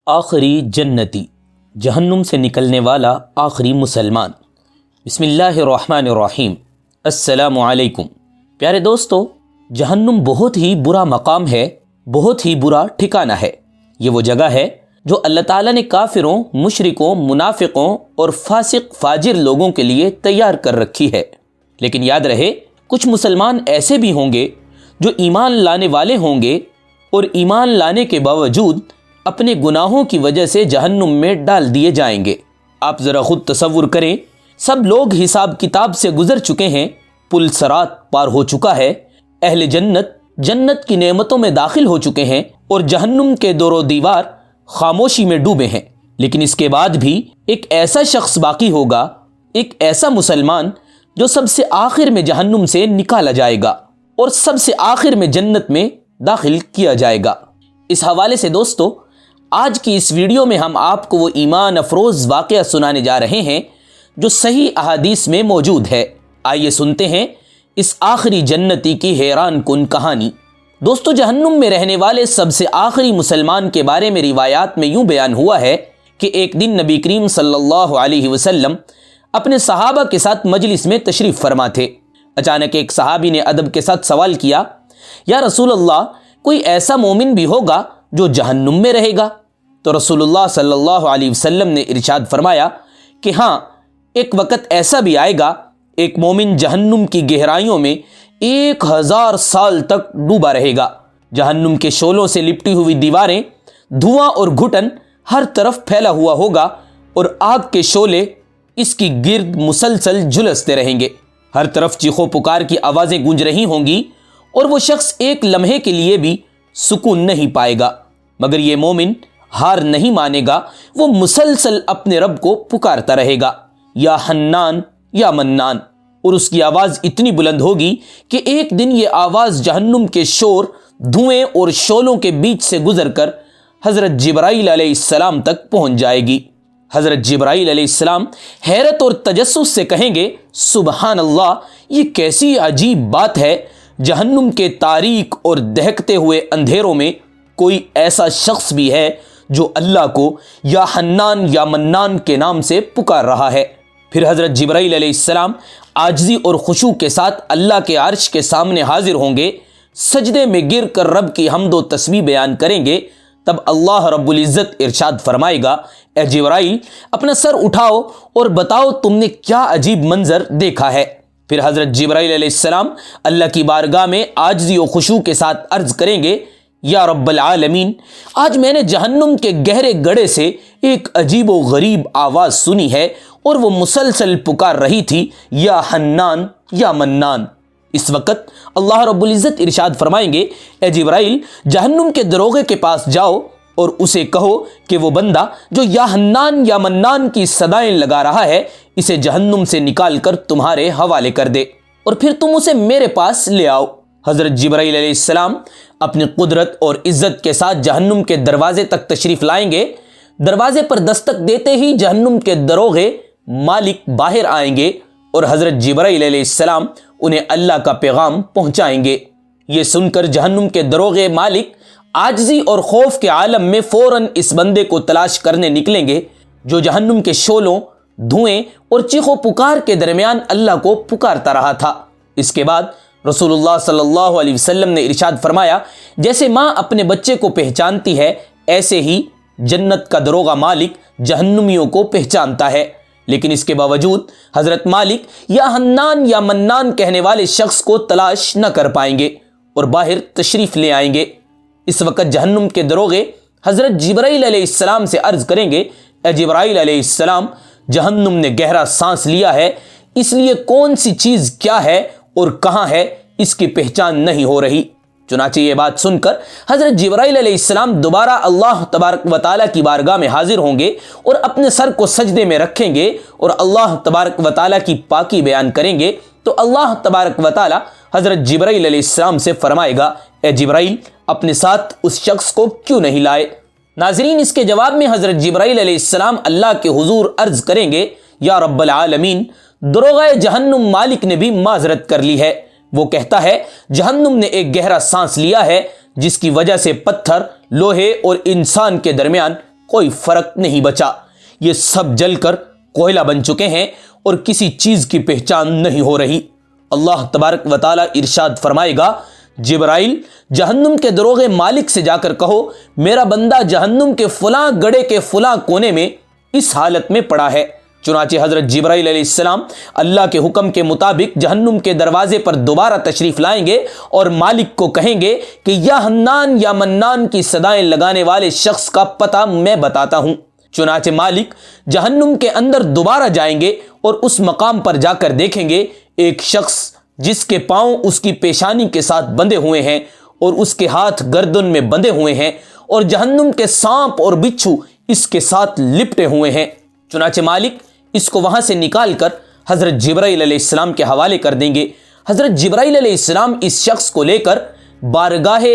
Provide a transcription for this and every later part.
آخری جنتی، جہنم سے نکلنے والا آخری مسلمان۔ بسم اللہ الرحمن الرحیم۔ السلام علیکم پیارے دوستو، جہنم بہت ہی برا مقام ہے، بہت ہی برا ٹھکانہ ہے۔ یہ وہ جگہ ہے جو اللہ تعالیٰ نے کافروں، مشرکوں، منافقوں اور فاسق فاجر لوگوں کے لیے تیار کر رکھی ہے۔ لیکن یاد رہے، کچھ مسلمان ایسے بھی ہوں گے جو ایمان لانے والے ہوں گے اور ایمان لانے کے باوجود اپنے گناہوں کی وجہ سے جہنم میں ڈال دیے جائیں گے۔ آپ ذرا خود تصور کریں، سب لوگ حساب کتاب سے گزر چکے ہیں، پل صراط پار ہو چکا ہے، اہل جنت کی نعمتوں میں داخل ہو چکے ہیں اور جہنم کے دور و دیوار خاموشی میں ڈوبے ہیں۔ لیکن اس کے بعد بھی ایک ایسا شخص باقی ہوگا، ایک ایسا مسلمان جو سب سے آخر میں جہنم سے نکالا جائے گا اور سب سے آخر میں جنت میں داخل کیا جائے گا۔ اس حوالے سے دوستو، آج کی اس ویڈیو میں ہم آپ کو وہ ایمان افروز واقعہ سنانے جا رہے ہیں جو صحیح احادیث میں موجود ہے۔ آئیے سنتے ہیں اس آخری جنتی کی حیران کن کہانی۔ دوستو، جہنم میں رہنے والے سب سے آخری مسلمان کے بارے میں روایات میں یوں بیان ہوا ہے کہ ایک دن نبی کریم صلی اللہ علیہ وسلم اپنے صحابہ کے ساتھ مجلس میں تشریف فرما تھے۔ اچانک ایک صحابی نے ادب کے ساتھ سوال کیا، یا رسول اللہ، کوئی ایسا مومن بھی ہوگا جو جہنم میں رہے گا؟ تو رسول اللہ صلی اللہ علیہ وسلم نے ارشاد فرمایا کہ ہاں، ایک وقت ایسا بھی آئے گا، ایک مومن جہنم کی گہرائیوں میں 1000 سال تک ڈوبا رہے گا۔ جہنم کے شعلوں سے لپٹی ہوئی دیواریں، دھواں اور گھٹن ہر طرف پھیلا ہوا ہوگا اور آگ کے شعلے اس کی گرد مسلسل جھلستے رہیں گے۔ ہر طرف چیخو پکار کی آوازیں گونج رہی ہوں گی اور وہ شخص ایک لمحے کے لیے بھی سکون نہیں پائے گا، مگر یہ مومن ہار نہیں مانے گا، وہ مسلسل اپنے رب کو پکارتا رہے گا، یا حنان یا منان، اور اس کی آواز اتنی بلند ہوگی کہ ایک دن یہ آواز جہنم کے شور، دھوئیں اور شعلوں کے بیچ سے گزر کر حضرت جبرائیل علیہ السلام تک پہنچ جائے گی۔ حضرت جبرائیل علیہ السلام حیرت اور تجسس سے کہیں گے، سبحان اللہ، یہ کیسی عجیب بات ہے، جہنم کے تاریک اور دہکتے ہوئے اندھیروں میں کوئی ایسا شخص بھی ہے جو اللہ کو یا حنان یا منان کے نام سے پکار رہا ہے۔ پھر حضرت جبرائیل علیہ السلام عاجزی اور خشوع کے ساتھ اللہ کے عرش کے سامنے حاضر ہوں گے، سجدے میں گر کر رب کی حمد و تسبیح بیان کریں گے۔ تب اللہ رب العزت ارشاد فرمائے گا، اے جبرائیل، اپنا سر اٹھاؤ اور بتاؤ تم نے کیا عجیب منظر دیکھا ہے۔ پھر حضرت جبرائیل علیہ السلام اللہ کی بارگاہ میں عاجزی و خشوع کے ساتھ عرض کریں گے، یا رب العالمین، آج میں نے جہنم کے گہرے گڑھے سے ایک عجیب و غریب آواز سنی ہے اور وہ مسلسل پکار رہی تھی، یا حنان یا منان۔ اس وقت اللہ رب العزت ارشاد فرمائیں گے، اے جبرائیل، جہنم کے دروغے کے پاس جاؤ اور اسے کہو کہ وہ بندہ جو یا حنان یا منان کی صدائیں لگا رہا ہے، اسے جہنم سے نکال کر تمہارے حوالے کر دے اور پھر تم اسے میرے پاس لے آؤ۔ حضرت جبرائیل علیہ السلام اپنی قدرت اور عزت کے ساتھ جہنم کے دروازے تک تشریف لائیں گے۔ دروازے پر دستک دیتے ہی جہنم کے دروغے مالک باہر آئیں گے اور حضرت جبرائیل علیہ السلام انہیں اللہ کا پیغام پہنچائیں گے۔ یہ سن کر جہنم کے دروغے مالک عاجزی اور خوف کے عالم میں فوراً اس بندے کو تلاش کرنے نکلیں گے جو جہنم کے شعلوں، دھوئیں اور چیخو پکار کے درمیان اللہ کو پکارتا رہا تھا۔ اس کے بعد رسول اللہ صلی اللہ علیہ وسلم نے ارشاد فرمایا، جیسے ماں اپنے بچے کو پہچانتی ہے، ایسے ہی جنت کا دروغہ مالک جہنمیوں کو پہچانتا ہے۔ لیکن اس کے باوجود حضرت مالک یا حنان یا منان کہنے والے شخص کو تلاش نہ کر پائیں گے اور باہر تشریف لے آئیں گے۔ اس وقت جہنم کے دروغے حضرت جبرائیل علیہ السلام سے عرض کریں گے، اے جبرائیل علیہ السلام، جہنم نے گہرا سانس لیا ہے، اس لیے کون سی چیز کیا ہے اور کہاں ہے اس کی پہچان نہیں ہو رہی۔ چنانچہ یہ بات سن کر حضرت جبرائیل علیہ السلام دوبارہ اللہ تبارک و تعالیٰ کی بارگاہ میں حاضر ہوں گے اور اپنے سر کو سجدے میں رکھیں گے اور اللہ تبارک و تعالیٰ کی پاکی بیان کریں گے۔ تو اللہ تبارک و تعالیٰ حضرت جبرائیل علیہ السلام سے فرمائے گا، اے جبرائیل، اپنے ساتھ اس شخص کو کیوں نہیں لائے؟ ناظرین، اس کے جواب میں حضرت جبرائیل علیہ السلام اللہ کے حضور عرض کریں گے، یا رب العالمین، دروغہ جہنم مالک نے بھی معذرت کر لی ہے۔ وہ کہتا ہے، جہنم نے ایک گہرا سانس لیا ہے جس کی وجہ سے پتھر، لوہے اور انسان کے درمیان کوئی فرق نہیں بچا، یہ سب جل کر کوئلہ بن چکے ہیں اور کسی چیز کی پہچان نہیں ہو رہی۔ اللہ تبارک و تعالی ارشاد فرمائے گا، جبرائیل جہنم کے دروغ مالک سے جا کر کہو میرا بندہ جہنم کے فلاں گڑھے کے فلاں کونے میں اس حالت میں پڑا ہے۔ چنانچہ حضرت جبرائیل علیہ السلام اللہ کے حکم کے مطابق جہنم کے دروازے پر دوبارہ تشریف لائیں گے اور مالک کو کہیں گے کہ یا حنان یا منان کی صدائیں لگانے والے شخص کا پتہ میں بتاتا ہوں۔ چنانچہ مالک جہنم کے اندر دوبارہ جائیں گے اور اس مقام پر جا کر دیکھیں گے ایک شخص جس کے پاؤں اس کی پیشانی کے ساتھ بندھے ہوئے ہیں اور اس کے ہاتھ گردن میں بندھے ہوئے ہیں اور جہنم کے سانپ اور بچھو اس کے ساتھ لپٹے ہوئے ہیں۔ چنانچہ مالک اس کو وہاں سے نکال کر حضرت جبرائیل علیہ السلام کے حوالے کر دیں گے۔ حضرت جبرائیل علیہ السلام اس شخص کو لے کر بارگاہ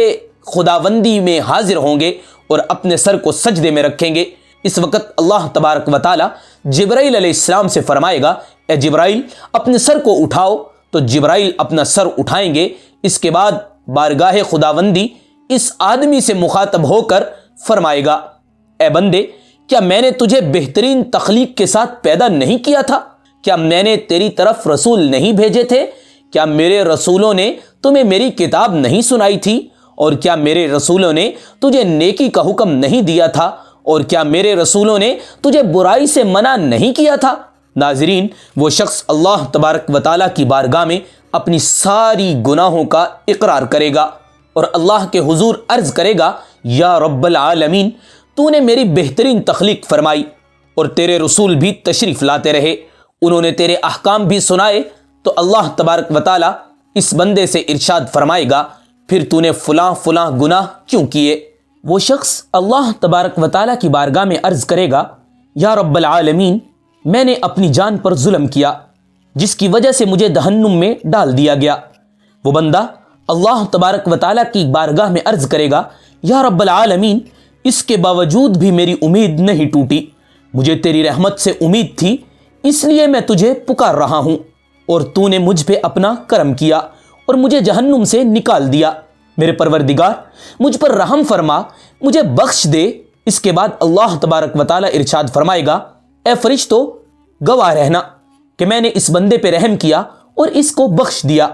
خداوندی میں حاضر ہوں گے اور اپنے سر کو سجدے میں رکھیں گے۔ اس وقت اللہ تبارک و تعالی جبرائیل علیہ السلام سے فرمائے گا، اے جبرائیل اپنے سر کو اٹھاؤ، تو جبرائیل اپنا سر اٹھائیں گے۔ اس کے بعد بارگاہ خداوندی اس آدمی سے مخاطب ہو کر فرمائے گا، اے بندے کیا میں نے تجھے بہترین تخلیق کے ساتھ پیدا نہیں کیا تھا؟ کیا میں نے تیری طرف رسول نہیں بھیجے تھے؟ کیا میرے رسولوں نے تمہیں میری کتاب نہیں سنائی تھی؟ اور کیا میرے رسولوں نے تجھے نیکی کا حکم نہیں دیا تھا؟ اور کیا میرے رسولوں نے تجھے برائی سے منع نہیں کیا تھا؟ ناظرین، وہ شخص اللہ تبارک و تعالیٰ کی بارگاہ میں اپنی ساری گناہوں کا اقرار کرے گا اور اللہ کے حضور عرض کرے گا، یا رب العالمین تو نے میری بہترین تخلیق فرمائی اور تیرے رسول بھی تشریف لاتے رہے، انہوں نے تیرے احکام بھی سنائے، تو اللہ تبارک و تعالیٰ اس بندے سے ارشاد فرمائے گا پھر تو نے فلاں فلاں گناہ کیوں کیے؟ وہ شخص اللہ تبارک و تعالیٰ کی بارگاہ میں عرض کرے گا، یا رب العالمین میں نے اپنی جان پر ظلم کیا جس کی وجہ سے مجھے جہنم میں ڈال دیا گیا۔ وہ بندہ اللہ تبارک و تعالیٰ کی بارگاہ میں عرض کرے گا، یا رب العالمین اس کے باوجود بھی میری امید نہیں ٹوٹی، مجھے تیری رحمت سے امید تھی، اس لیے میں تجھے پکار رہا ہوں اور تو نے مجھ پہ اپنا کرم کیا اور مجھے جہنم سے نکال دیا۔ میرے پروردگار مجھ پر رحم فرما، مجھے بخش دے۔ اس کے بعد اللہ تبارک و تعالیٰ ارشاد فرمائے گا، اے فرشتو گواہ رہنا کہ میں نے اس بندے پہ رحم کیا اور اس کو بخش دیا۔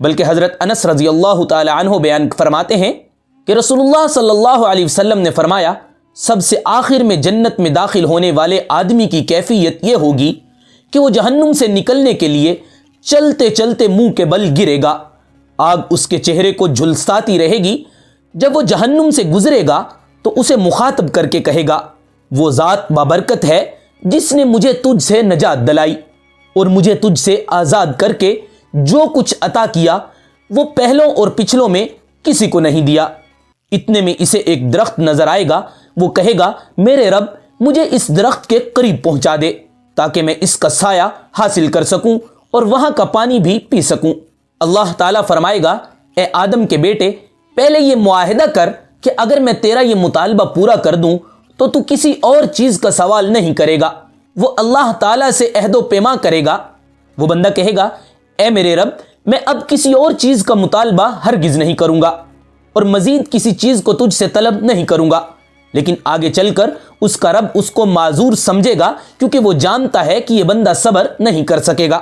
بلکہ حضرت انس رضی اللہ تعالی عنہ بیان فرماتے ہیں کہ رسول اللہ صلی اللہ علیہ وسلم نے فرمایا، سب سے آخر میں جنت میں داخل ہونے والے آدمی کی کیفیت یہ ہوگی کہ وہ جہنم سے نکلنے کے لیے چلتے چلتے منہ کے بل گرے گا، آگ اس کے چہرے کو جھلساتی رہے گی۔ جب وہ جہنم سے گزرے گا تو اسے مخاطب کر کے کہے گا، وہ ذات بابرکت ہے جس نے مجھے تجھ سے نجات دلائی اور مجھے تجھ سے آزاد کر کے جو کچھ عطا کیا وہ پہلوں اور پچھلوں میں کسی کو نہیں دیا۔ اتنے میں اسے ایک درخت نظر آئے گا، وہ کہے گا، میرے رب مجھے اس درخت کے قریب پہنچا دے تاکہ میں اس کا سایہ حاصل کر سکوں اور وہاں کا پانی بھی پی سکوں۔ اللہ تعالیٰ فرمائے گا، اے آدم کے بیٹے پہلے یہ معاہدہ کر کہ اگر میں تیرا یہ مطالبہ پورا کر دوں تو تو کسی اور چیز کا سوال نہیں کرے گا۔ وہ اللہ تعالیٰ سے عہد و پیما کرے گا۔ وہ بندہ کہے گا، اے میرے رب میں اب کسی اور چیز کا مطالبہ ہرگز نہیں کروں گا اور مزید کسی چیز کو تجھ سے طلب نہیں کروں گا۔ لیکن آگے چل کر اس کا رب اس کو معذور سمجھے گا کیونکہ وہ جانتا ہے کہ یہ بندہ صبر نہیں کر سکے گا۔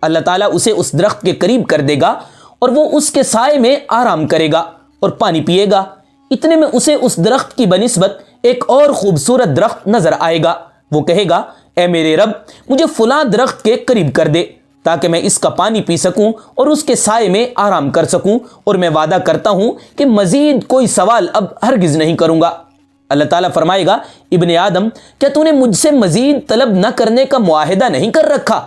اللہ تعالیٰ اسے اس درخت کے قریب کر دے گا اور وہ اس کے سائے میں آرام کرے گا اور پانی پیے گا۔ اتنے میں اسے اس درخت کی بنسبت ایک اور خوبصورت درخت نظر آئے گا۔ وہ کہے گا، اے میرے رب مجھے فلاں درخت کے قریب کر دے تاکہ میں اس کا پانی پی سکوں اور اس کے سائے میں آرام کر سکوں، اور میں وعدہ کرتا ہوں کہ مزید کوئی سوال اب ہرگز نہیں کروں گا۔ اللہ تعالیٰ فرمائے گا، ابن آدم کیا تو نے مجھ سے مزید طلب نہ کرنے کا معاہدہ نہیں کر رکھا؟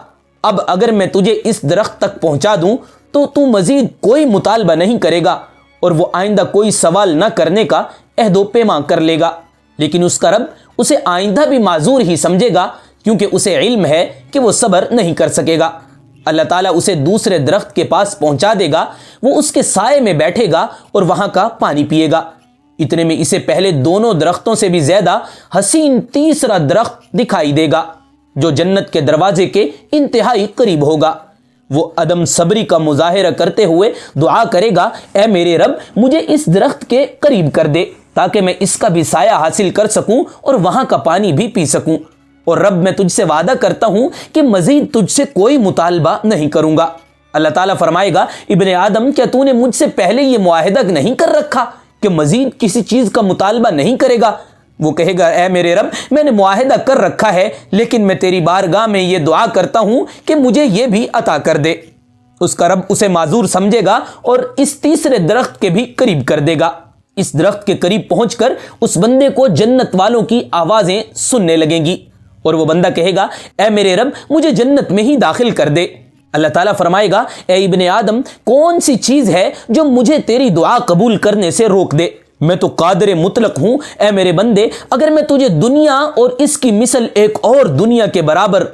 اب اگر میں تجھے اس درخت تک پہنچا دوں تو مزید کوئی مطالبہ نہیں کرے گا اور وہ آئندہ کوئی سوال نہ کرنے کا عہد و پیما کر لے گا۔ لیکن اس کا رب اسے آئندہ بھی معذور ہی سمجھے گا کیونکہ اسے علم ہے کہ وہ صبر نہیں کر سکے گا۔ اللہ تعالیٰ اسے دوسرے درخت کے پاس پہنچا دے گا، وہ اس کے سائے میں بیٹھے گا اور وہاں کا پانی پیے گا۔ اتنے میں اسے پہلے دونوں درختوں سے بھی زیادہ حسین تیسرا درخت دکھائی دے گا جو جنت کے دروازے کے انتہائی قریب ہوگا۔ وہ عدم صبری کا مظاہرہ کرتے ہوئے دعا کرے گا، اے میرے رب مجھے اس درخت کے قریب کر دے تاکہ میں اس کا بھی سایہ حاصل کر سکوں اور وہاں کا پانی بھی پی سکوں، اور رب میں تجھ سے وعدہ کرتا ہوں کہ مزید تجھ سے کوئی مطالبہ نہیں کروں گا۔ اللہ تعالیٰ فرمائے گا، ابن آدم کیا تو نے مجھ سے پہلے یہ معاہدہ نہیں کر رکھا کہ مزید کسی چیز کا مطالبہ نہیں کرے گا؟ وہ کہے گا، اے میرے رب، میں نے معاہدہ کر رکھا ہے، لیکن میں تیری بارگاہ میں یہ دعا کرتا ہوں کہ مجھے یہ بھی عطا کر دے۔ اس کا رب اسے معذور سمجھے گا اور اس تیسرے درخت کے بھی قریب کر دے گا۔ اس درخت کے قریب پہنچ کر اس بندے کو جنت والوں کی آوازیں سننے لگیں گی، اور وہ بندہ کہے گا، اے میرے رب، مجھے جنت میں ہی داخل کر دے۔ اللہ تعالیٰ فرمائے گا، اے ابن آدم، کون سی چیز ہے جو مجھے تیری دعا قبول کرنے سے روک دے؟ میں تو قادر مطلق ہوں۔ اے میرے بندے، اگر میں تجھے دنیا اور اس کی مثل ایک اور دنیا کے برابر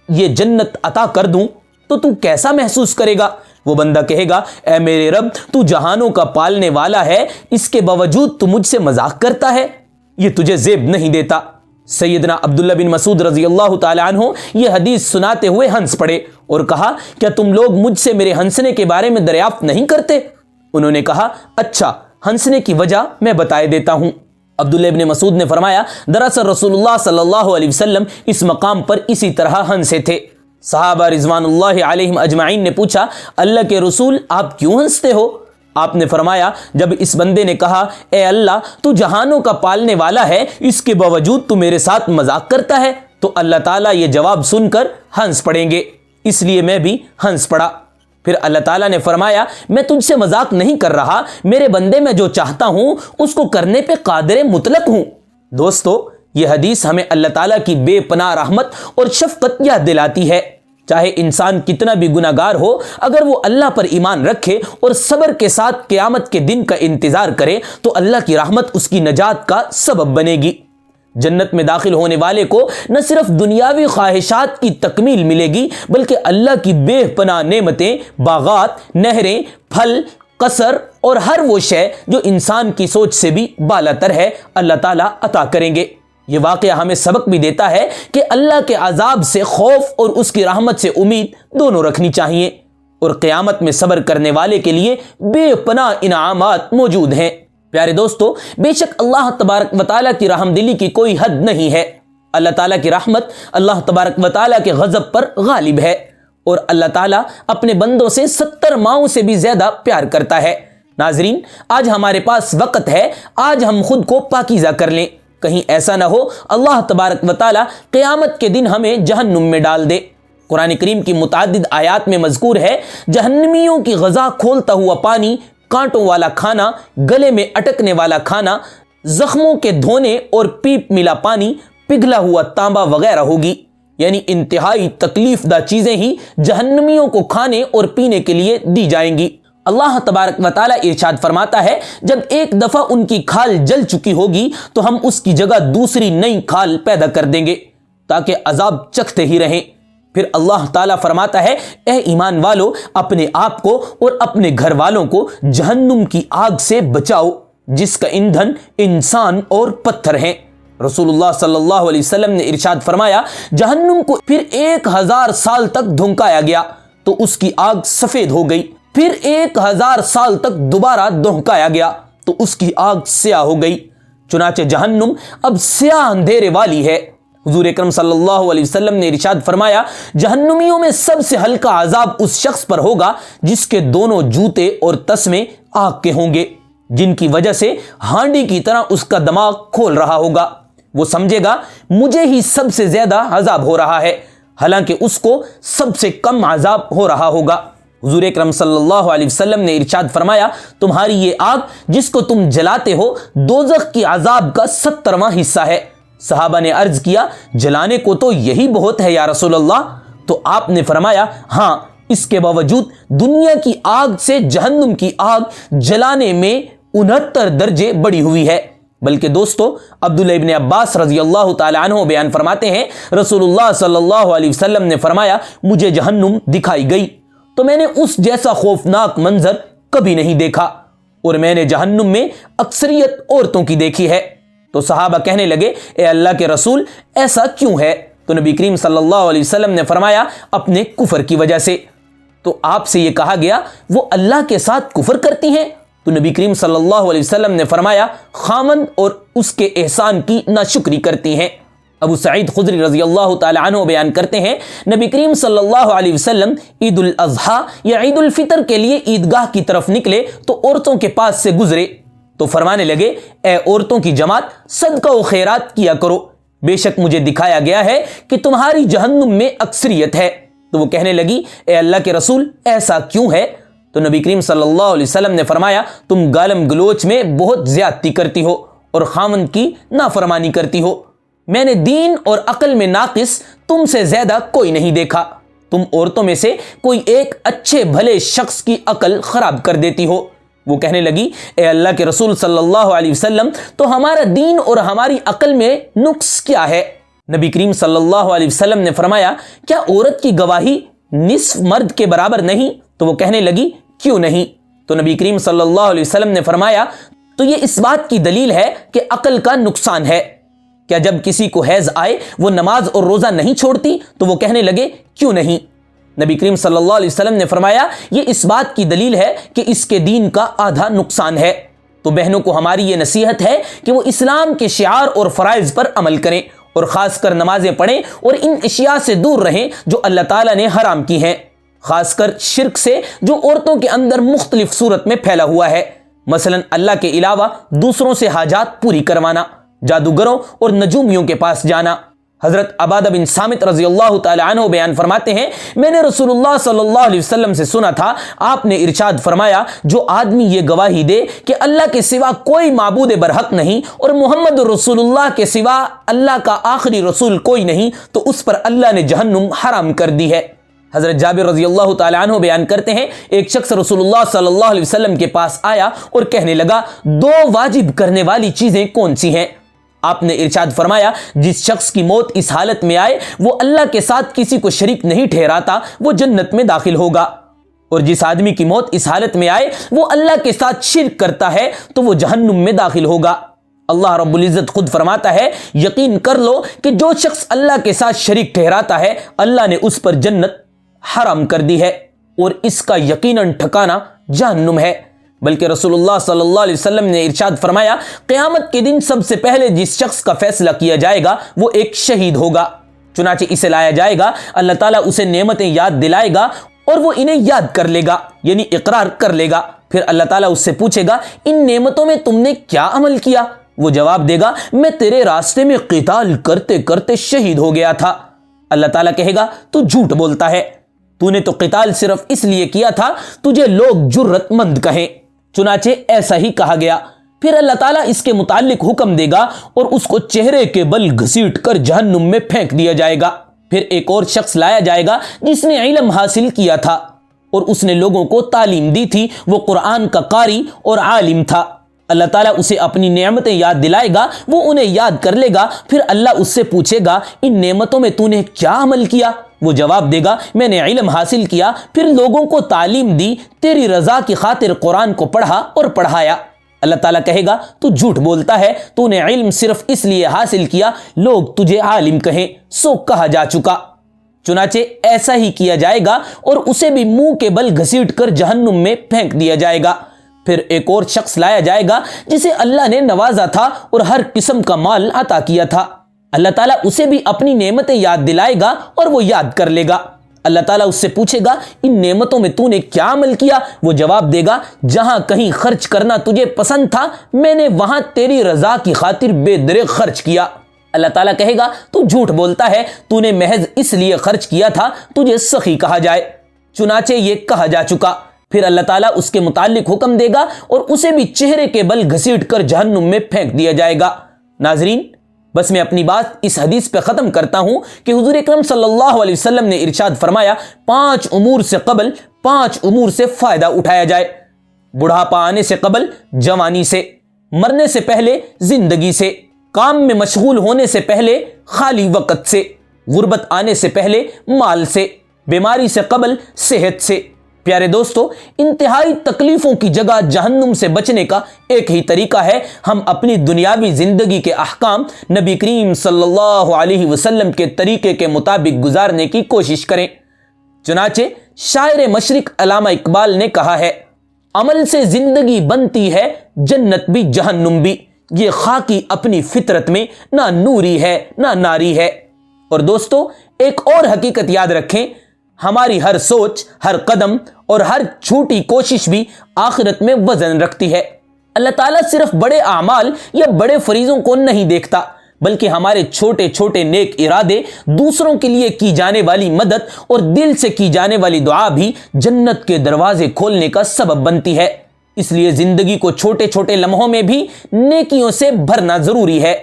یہ جنت عطا کر دوں تو تو کیسا محسوس کرے گا؟ وہ بندہ کہے گا، اے میرے رب، تو جہانوں کا پالنے والا ہے، اس کے باوجود تو مجھ سے مذاق کرتا ہے، یہ تجھے زیب نہیں دیتا۔ سیدنا عبداللہ بن مسعود رضی اللہ تعالی عنہ یہ حدیث سناتے ہوئے ہنس پڑے اور کہا، کیا تم لوگ مجھ سے میرے ہنسنے کے بارے میں دریافت نہیں کرتے؟ انہوں نے کہا، اچھا، ہنسنے کی وجہ میں بتائے دیتا ہوں۔ عبداللہ بن مسعود نے فرمایا، دراصل رسول اللہ صلی اللہ علیہ وسلم اس مقام پر اسی طرح ہنسے تھے۔ صحابہ رضوان اللہ علیہم اجمعین نے پوچھا، اللہ کے رسول، آپ کیوں ہنستے ہو؟ آپ نے فرمایا، جب اس بندے نے کہا، اے اللہ، تو جہانوں کا پالنے والا ہے، اس کے باوجود تو میرے ساتھ مذاق کرتا ہے، تو اللہ تعالیٰ یہ جواب سن کر ہنس پڑیں گے، اس لیے میں بھی ہنس پڑا۔ پھر اللہ تعالیٰ نے فرمایا، میں تجھ سے مذاق نہیں کر رہا، میرے بندے میں جو چاہتا ہوں اس کو کرنے پہ قادر مطلق ہوں۔ دوستو، یہ حدیث ہمیں اللہ تعالیٰ کی بے پناہ رحمت اور شفقت یاد دلاتی ہے۔ چاہے انسان کتنا بھی گناہ گار ہو، اگر وہ اللہ پر ایمان رکھے اور صبر کے ساتھ قیامت کے دن کا انتظار کرے تو اللہ کی رحمت اس کی نجات کا سبب بنے گی۔ جنت میں داخل ہونے والے کو نہ صرف دنیاوی خواہشات کی تکمیل ملے گی، بلکہ اللہ کی بے پناہ نعمتیں، باغات، نہریں، پھل، قصر اور ہر وہ شے جو انسان کی سوچ سے بھی بالاتر ہے، اللہ تعالیٰ عطا کریں گے۔ یہ واقعہ ہمیں سبق بھی دیتا ہے کہ اللہ کے عذاب سے خوف اور اس کی رحمت سے امید دونوں رکھنی چاہیے، اور قیامت میں صبر کرنے والے کے لیے بے پناہ انعامات موجود ہیں۔ پیارے دوستو، بے شک اللہ تبارک و تعالیٰ کی رحم دلی کی کوئی حد نہیں ہے۔ اللہ تعالیٰ کی رحمت اللہ تبارک و تعالیٰ کے غضب پر غالب ہے، اور اللہ تعالیٰ اپنے بندوں سے 70 ماؤں سے بھی زیادہ پیار کرتا ہے۔ ناظرین، آج ہمارے پاس وقت ہے، آج ہم خود کو پاکیزہ کر لیں، کہیں ایسا نہ ہو اللہ تبارک و تعالیٰ قیامت کے دن ہمیں جہنم میں ڈال دے۔ قرآن کریم کی متعدد آیات میں مذکور ہے، جہنمیوں کی غذا کھولتا ہوا پانی، کانٹوں والا کھانا، گلے میں اٹکنے والا کھانا، زخموں کے دھونے اور پیپ ملا پانی، پگھلا ہوا تانبا وغیرہ ہوگی، یعنی انتہائی تکلیف دہ چیزیں ہی جہنمیوں کو کھانے اور پینے کے لیے دی جائیں گی۔ اللہ تبارک و تعالیٰ ارشاد فرماتا ہے، جب ایک دفعہ ان کی کھال جل چکی ہوگی تو ہم اس کی جگہ دوسری نئی کھال پیدا کر دیں گے تاکہ عذاب چکھتے ہی رہیں۔ پھر اللہ تعالیٰ فرماتا ہے، اے ایمان والو، اپنے آپ کو اور اپنے گھر والوں کو جہنم کی آگ سے بچاؤ جس کا ایندھن انسان اور پتھر ہیں۔ رسول اللہ صلی اللہ علیہ وسلم نے ارشاد فرمایا، جہنم کو پھر 1000 سال تک دھنکایا گیا تو اس کی آگ سفید ہو گئی، پھر 1000 سال تک دوبارہ دھنکایا گیا تو اس کی آگ سیاہ ہو گئی۔ چنانچہ جہنم اب سیاہ اندھیرے والی ہے۔ حضور اکرم صلی اللہ علیہ وسلم نے ارشاد فرمایا، جہنمیوں میں سب سے ہلکا عذاب اس شخص پر ہوگا جس کے دونوں جوتے اور تسمے آگ کے ہوں گے، جن کی وجہ سے ہانڈی کی طرح اس کا دماغ کھول رہا ہوگا۔ وہ سمجھے گا مجھے ہی سب سے زیادہ عذاب ہو رہا ہے، حالانکہ اس کو سب سے کم عذاب ہو رہا ہوگا۔ حضور اکرم صلی اللہ علیہ وسلم نے ارشاد فرمایا، تمہاری یہ آگ جس کو تم جلاتے ہو دوزخ کی عذاب کا 70واں حصہ ہے۔ صحابہ نے عرض کیا، جلانے کو تو یہی بہت ہے یا رسول اللہ؟ تو آپ نے فرمایا، ہاں، اس کے باوجود دنیا کی آگ سے جہنم کی آگ جلانے میں 69 درجے بڑھی ہوئی ہے۔ بلکہ دوستو، عبداللہ ابن عباس رضی اللہ تعالی عنہ بیان فرماتے ہیں، رسول اللہ صلی اللہ علیہ وسلم نے فرمایا، مجھے جہنم دکھائی گئی تو میں نے اس جیسا خوفناک منظر کبھی نہیں دیکھا، اور میں نے جہنم میں اکثریت عورتوں کی دیکھی ہے۔ تو صحابہ کہنے لگے، اے اللہ کے رسول، ایسا کیوں ہے؟ تو نبی کریم صلی اللہ علیہ وسلم نے فرمایا، اپنے کفر کی وجہ سے۔ تو آپ سے یہ کہا گیا، وہ اللہ کے ساتھ کفر کرتی ہیں تو نبی کریم صلی اللہ علیہ وسلم نے فرمایا خاوند اور اس کے احسان کی ناشکری کرتی ہیں۔ ابو سعید خدری رضی اللہ تعالی عنہ بیان کرتے ہیں نبی کریم صلی اللہ علیہ وسلم عید الاضحیٰ یا عید الفطر کے لیے عیدگاہ کی طرف نکلے تو عورتوں کے پاس سے گزرے تو فرمانے لگے اے عورتوں کی جماعت صدقہ و خیرات کیا کرو، بے شک مجھے دکھایا گیا ہے کہ تمہاری جہنم میں اکثریت ہے۔ تو وہ کہنے لگی اے اللہ کے رسول ایسا کیوں ہے؟ تو نبی کریم صلی اللہ علیہ وسلم نے فرمایا تم گالم گلوچ میں بہت زیادتی کرتی ہو اور خاوند کی نافرمانی کرتی ہو، میں نے دین اور عقل میں ناقص تم سے زیادہ کوئی نہیں دیکھا، تم عورتوں میں سے کوئی ایک اچھے بھلے شخص کی عقل خراب کر دیتی ہو۔ وہ کہنے لگی اے اللہ کے رسول صلی اللہ علیہ وسلم تو ہمارا دین اور ہماری عقل میں نقص کیا ہے؟ نبی کریم صلی اللہ علیہ وسلم نے فرمایا کیا عورت کی گواہی نصف مرد کے برابر نہیں؟ تو وہ کہنے لگی کیوں نہیں؟ تو نبی کریم صلی اللہ علیہ وسلم نے فرمایا تو یہ اس بات کی دلیل ہے کہ عقل کا نقصان ہے۔ کیا جب کسی کو حیض آئے وہ نماز اور روزہ نہیں چھوڑتی؟ تو وہ کہنے لگے کیوں نہیں؟ نبی کریم صلی اللہ علیہ وسلم نے فرمایا یہ اس بات کی دلیل ہے کہ اس کے دین کا آدھا نقصان ہے۔ تو بہنوں کو ہماری یہ نصیحت ہے کہ وہ اسلام کے شعار اور فرائض پر عمل کریں اور خاص کر نمازیں پڑھیں اور ان اشیاء سے دور رہیں جو اللہ تعالیٰ نے حرام کی ہیں، خاص کر شرک سے جو عورتوں کے اندر مختلف صورت میں پھیلا ہوا ہے، مثلا اللہ کے علاوہ دوسروں سے حاجات پوری کروانا، جادوگروں اور نجومیوں کے پاس جانا۔ حضرت عبادہ بن صامت رضی اللہ تعالی عنہ بیان فرماتے ہیں میں نے رسول اللہ صلی اللہ علیہ وسلم سے سنا تھا، آپ نے ارشاد فرمایا جو آدمی یہ گواہی دے کہ اللہ کے سوا کوئی معبود برحق نہیں اور محمد رسول اللہ کے سوا اللہ کا آخری رسول کوئی نہیں تو اس پر اللہ نے جہنم حرام کر دی ہے۔ حضرت جابر رضی اللہ تعالی عنہ بیان کرتے ہیں ایک شخص رسول اللہ صلی اللہ علیہ وسلم کے پاس آیا اور کہنے لگا دو واجب کرنے والی چیزیں کون سی ہیں؟ آپ نے ارشاد فرمایا جس شخص کی موت اس حالت میں آئے وہ اللہ کے ساتھ کسی کو شریک نہیں ٹھہراتا وہ جنت میں داخل ہوگا، اور جس آدمی کی موت اس حالت میں آئے وہ اللہ کے ساتھ شرک کرتا ہے تو وہ جہنم میں داخل ہوگا۔ اللہ رب العزت خود فرماتا ہے یقین کر لو کہ جو شخص اللہ کے ساتھ شریک ٹھہراتا ہے اللہ نے اس پر جنت حرام کر دی ہے اور اس کا یقیناً ٹھکانہ جہنم ہے۔ بلکہ رسول اللہ صلی اللہ علیہ وسلم نے ارشاد فرمایا قیامت کے دن سب سے پہلے جس شخص کا فیصلہ کیا جائے گا وہ ایک شہید ہوگا، چنانچہ اسے لایا جائے گا، اللہ تعالیٰ اسے نعمتیں یاد دلائے گا اور وہ انہیں یاد کر لے گا یعنی اقرار کر لے گا، پھر اللہ تعالیٰ اس سے پوچھے گا ان نعمتوں میں تم نے کیا عمل کیا؟ وہ جواب دے گا میں تیرے راستے میں قتال کرتے کرتے شہید ہو گیا تھا۔ اللہ تعالیٰ کہے گا تو جھوٹ بولتا ہے، تو نے تو قتال صرف اس لیے کیا تھا تجھے لوگ جرت مند کہیں، چنانچہ ایسا ہی کہا گیا۔ پھر اللہ تعالیٰ اس کے متعلق حکم دے گا اور اس کو چہرے کے بل گھسیٹ کر جہنم میں پھینک دیا جائے گا۔ پھر ایک اور شخص لایا جائے گا جس نے علم حاصل کیا تھا اور اس نے لوگوں کو تعلیم دی تھی، وہ قرآن کا قاری اور عالم تھا۔ اللہ تعالیٰ اسے اپنی نعمتیں یاد دلائے گا، وہ انہیں یاد کر لے گا، پھر اللہ اس سے پوچھے گا ان نعمتوں میں تو نے کیا عمل کیا؟ وہ جواب دے گا میں نے علم حاصل کیا، پھر لوگوں کو تعلیم دی، تیری رضا کی خاطر قرآن کو پڑھا اور پڑھایا۔ اللہ تعالیٰ کہے گا تو جھوٹ بولتا ہے، تو نے علم صرف اس لیے حاصل کیا لوگ تجھے عالم کہیں، سو کہا جا چکا۔ چنانچہ ایسا ہی کیا جائے گا اور اسے بھی منہ کے بل گھسیٹ کر جہنم میں پھینک دیا جائے گا۔ پھر ایک اور شخص لایا جائے گا جسے اللہ نے نوازا تھا اور ہر قسم کا مال عطا کیا تھا، اللہ تعالیٰ اسے بھی اپنی نعمتیں یاد دلائے گا اور وہ یاد کر لے گا۔ اللہ تعالیٰ اس سے پوچھے گا ان نعمتوں میں تو نے کیا عمل کیا؟ وہ جواب دے گا جہاں کہیں خرچ کرنا تجھے پسند تھا میں نے وہاں تیری رضا کی خاطر بے دریغ خرچ کیا۔ اللہ تعالیٰ کہے گا تو جھوٹ بولتا ہے، تو نے محض اس لیے خرچ کیا تھا تجھے سخی کہا جائے، چنانچہ یہ کہا جا چکا۔ پھر اللہ تعالیٰ اس کے متعلق حکم دے گا اور اسے بھی چہرے کے بل گھسیٹ کر جہنم میں پھینک دیا جائے گا۔ ناظرین بس میں اپنی بات اس حدیث پہ ختم کرتا ہوں کہ حضور اکرم صلی اللہ علیہ وسلم نے ارشاد فرمایا 5 امور سے قبل 5 امور سے فائدہ اٹھایا جائے، بڑھاپا آنے سے قبل جوانی سے، مرنے سے پہلے زندگی سے، کام میں مشغول ہونے سے پہلے خالی وقت سے، غربت آنے سے پہلے مال سے، بیماری سے قبل صحت سے۔ پیارے دوستو انتہائی تکلیفوں کی جگہ جہنم سے بچنے کا ایک ہی طریقہ ہے ہم اپنی دنیاوی زندگی کے احکام نبی کریم صلی اللہ علیہ وسلم کے طریقے کے مطابق گزارنے کی کوشش کریں۔ چنانچہ شاعر مشرق علامہ اقبال نے کہا ہے عمل سے زندگی بنتی ہے جنت بھی جہنم بھی، یہ خاکی اپنی فطرت میں نہ نوری ہے نہ ناری ہے۔ اور دوستو ایک اور حقیقت یاد رکھیں، ہماری ہر سوچ، ہر قدم اور ہر چھوٹی کوشش بھی آخرت میں وزن رکھتی ہے۔ اللہ تعالیٰ صرف بڑے اعمال یا بڑے فریضوں کو نہیں دیکھتا، بلکہ ہمارے چھوٹے چھوٹے نیک ارادے، دوسروں کے لیے کی جانے والی مدد اور دل سے کی جانے والی دعا بھی جنت کے دروازے کھولنے کا سبب بنتی ہے۔ اس لیے زندگی کو چھوٹے چھوٹے لمحوں میں بھی نیکیوں سے بھرنا ضروری ہے،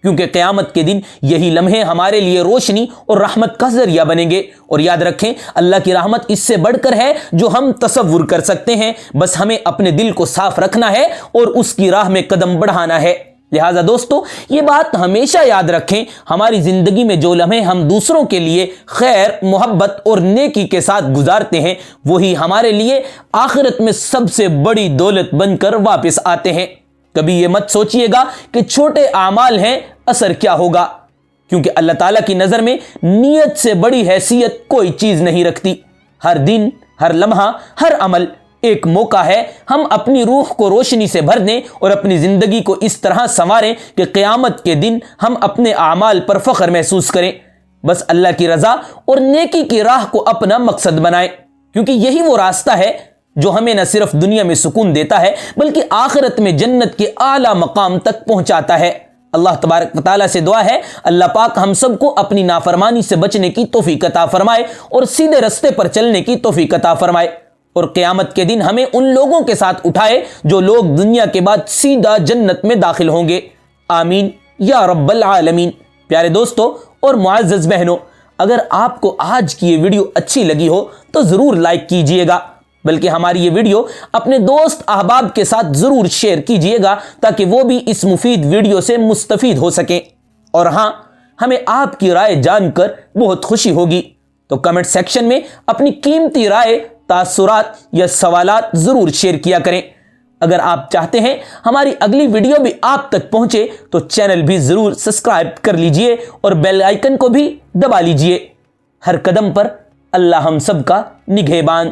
کیونکہ قیامت کے دن یہی لمحے ہمارے لیے روشنی اور رحمت کا ذریعہ بنیں گے۔ اور یاد رکھیں، اللہ کی رحمت اس سے بڑھ کر ہے جو ہم تصور کر سکتے ہیں، بس ہمیں اپنے دل کو صاف رکھنا ہے اور اس کی راہ میں قدم بڑھانا ہے۔ لہٰذا دوستو یہ بات ہمیشہ یاد رکھیں، ہماری زندگی میں جو لمحے ہم دوسروں کے لیے خیر، محبت اور نیکی کے ساتھ گزارتے ہیں، وہی ہمارے لیے آخرت میں سب سے بڑی دولت بن کر واپس آتے ہیں۔ کبھی یہ مت سوچئے گا کہ چھوٹے اعمال ہیں، اثر کیا ہوگا، کیونکہ اللہ تعالیٰ کی نظر میں نیت سے بڑی حیثیت کوئی چیز نہیں رکھتی۔ ہر دن، ہر لمحہ، ہر عمل ایک موقع ہے ہم اپنی روح کو روشنی سے بھر دیں اور اپنی زندگی کو اس طرح سنواریں کہ قیامت کے دن ہم اپنے اعمال پر فخر محسوس کریں۔ بس اللہ کی رضا اور نیکی کی راہ کو اپنا مقصد بنائیں، کیونکہ یہی وہ راستہ ہے جو ہمیں نہ صرف دنیا میں سکون دیتا ہے بلکہ آخرت میں جنت کے اعلیٰ مقام تک پہنچاتا ہے۔ اللہ تبارک و تعالیٰ سے دعا ہے اللہ پاک ہم سب کو اپنی نافرمانی سے بچنے کی توفیق عطا فرمائے اور سیدھے رستے پر چلنے کی توفیق عطا فرمائے، اور قیامت کے دن ہمیں ان لوگوں کے ساتھ اٹھائے جو لوگ دنیا کے بعد سیدھا جنت میں داخل ہوں گے۔ آمین یا رب العالمین۔ پیارے دوستو اور معزز بہنوں، اگر آپ کو آج کی یہ ویڈیو اچھی لگی ہو تو ضرور لائک کیجئے گا، بلکہ ہماری یہ ویڈیو اپنے دوست احباب کے ساتھ ضرور شیئر کیجئے گا تاکہ وہ بھی اس مفید ویڈیو سے مستفید ہو سکیں۔ اور ہاں، ہمیں آپ کی رائے جان کر بہت خوشی ہوگی، تو کمنٹ سیکشن میں اپنی قیمتی رائے، تاثرات یا سوالات ضرور شیئر کیا کریں۔ اگر آپ چاہتے ہیں ہماری اگلی ویڈیو بھی آپ تک پہنچے تو چینل بھی ضرور سبسکرائب کر لیجئے اور بیل آئیکن کو بھی دبا لیجئے۔ ہر قدم پر اللہ ہم سب کا نگہبان۔